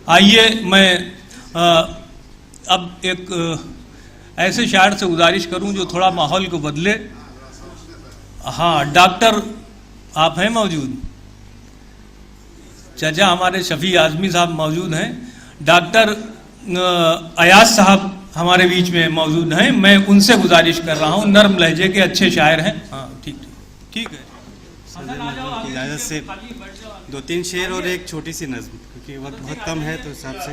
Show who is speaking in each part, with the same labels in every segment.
Speaker 1: आइए मैं अब एक ऐसे शायर से गुजारिश करूं जो थोड़ा माहौल को बदले। हाँ, डॉक्टर आप हैं मौजूद? चाचा हमारे शफी आजमी साहब मौजूद हैं। डॉक्टर अयाज साहब हमारे बीच में मौजूद हैं। मैं उनसे गुजारिश कर रहा हूं, नर्म लहजे के अच्छे शायर हैं। हाँ ठीक है।
Speaker 2: इजाज़त से 2-3 शेर और एक छोटी सी नज़्म, क्योंकि वक्त बहुत कम है तो हिसाब से।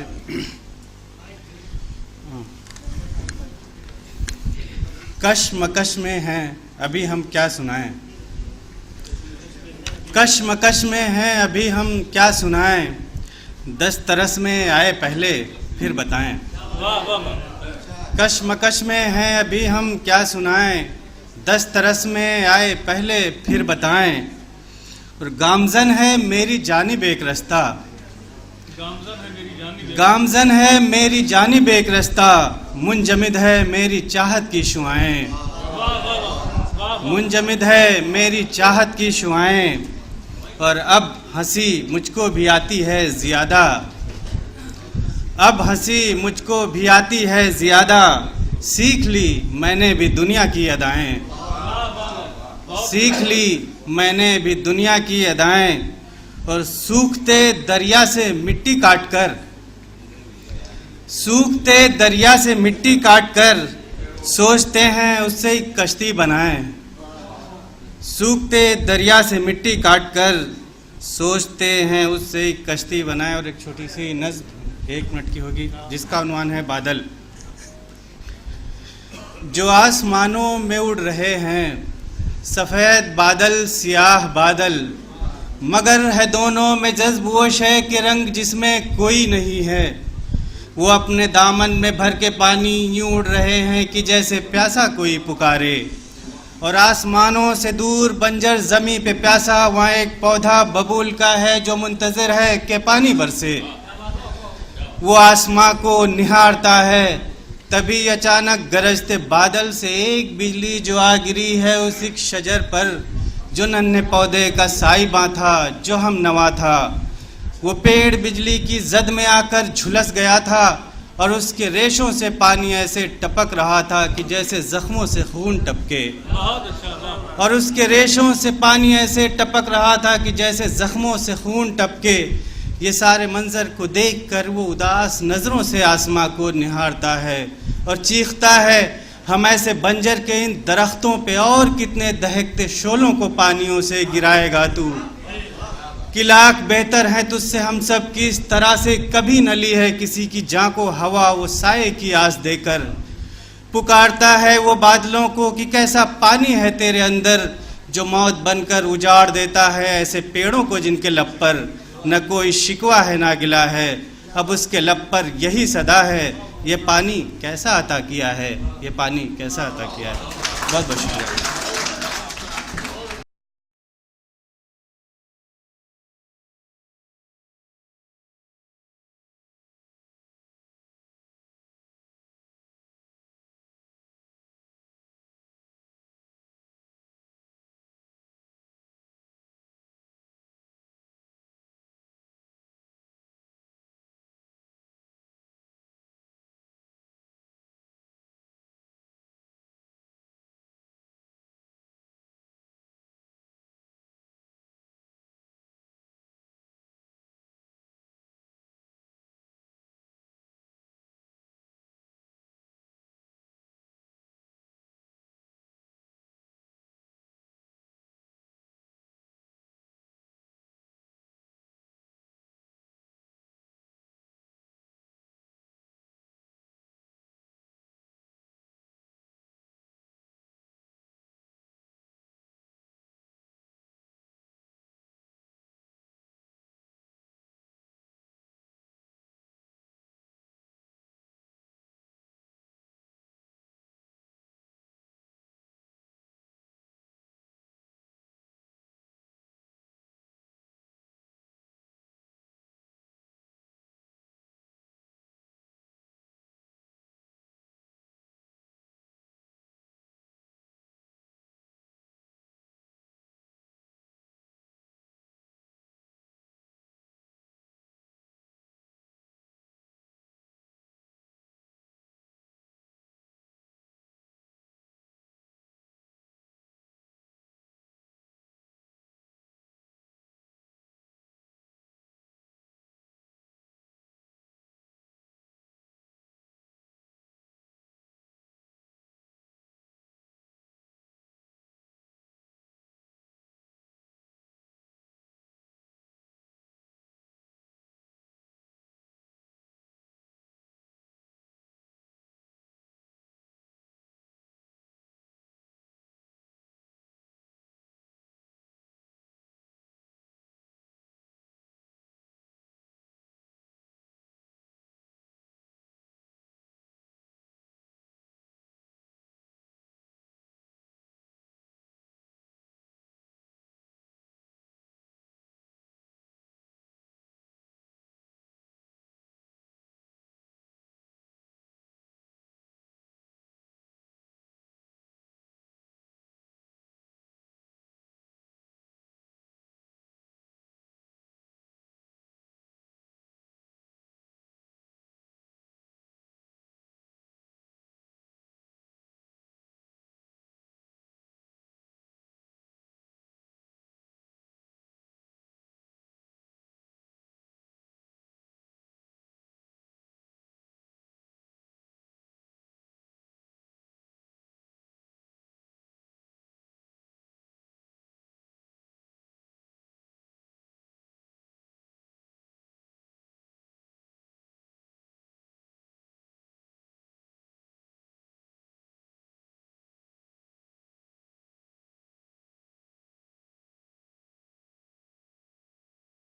Speaker 2: कश्मकश में हैं अभी हम क्या सुनाएं, कश्मकश में हैं अभी हम क्या सुनाएं, 10 तरस में आए पहले फिर बताएं। कश्मकश में हैं अभी हम क्या सुनाएं, 10 तरस में आए पहले फिर बताएं। और गामजन है मेरी जानिब एक रास्ता, गामजन है मेरी जानिब एक रास्ता, मुंजमिद है मेरी चाहत की शुआएं, मुंजमिद है मेरी चाहत की शुआएं। और अब हंसी मुझको भी आती है ज़्यादा, अब हंसी मुझको भी आती है ज़्यादा, सीख ली मैंने भी दुनिया की अदाएं, सीख ली मैंने भी दुनिया की अदाएं। और सूखते दरिया से मिट्टी काटकर, सूखते दरिया से मिट्टी काटकर, सोचते हैं उससे ही कश्ती बनाएं, सूखते दरिया से मिट्टी काटकर, सोचते हैं उससे ही कश्ती बनाएं। और एक छोटी सी नज़्म 1 मिनट की होगी, जिसका उन्वान है बादल। जो आसमानों में उड़ रहे हैं, सफ़ेद बादल स्याह बादल, मगर है दोनों में जज्ब वो शय के रंग जिसमें कोई नहीं है। वो अपने दामन में भर के पानी यूं उड़ रहे हैं कि जैसे प्यासा कोई पुकारे। और आसमानों से दूर बंजर ज़मीं पे प्यासा वहाँ एक पौधा बबूल का है जो मुंतज़िर है कि पानी बरसे। वो आसमां को निहारता है, तभी अचानक गरजते बादल से एक बिजली जो आ गिरी है उस शजर पर जो नन्हे पौधे का साइबा था, जो हम नवा था। वो पेड़ बिजली की जद में आकर झुलस गया था और उसके रेशों से पानी ऐसे टपक रहा था कि जैसे जख्मों से खून टपके। और उसके रेशों से पानी ऐसे टपक रहा था कि जैसे जख्मों से खून टपके। ये सारे मंजर को देखकर वो उदास नज़रों से आसमां को निहारता है और चीखता है, हम ऐसे बंजर के इन दरख्तों पे और कितने दहकते शोलों को पानियों से गिराएगा तू। कि लाख बेहतर है तुझसे हम सब की इस तरह से कभी न ली है किसी की जान को हवा वो साये की आस देकर। पुकारता है वो बादलों को कि कैसा पानी है तेरे अंदर जो मौत बनकर उजाड़ देता है ऐसे पेड़ों को जिनके लब पर न कोई शिकवा है ना गिला है। अब उसके लब पर यही सदा है, ये पानी कैसा अता किया है, ये पानी कैसा अता किया है। बहुत बहुत शुक्रिया।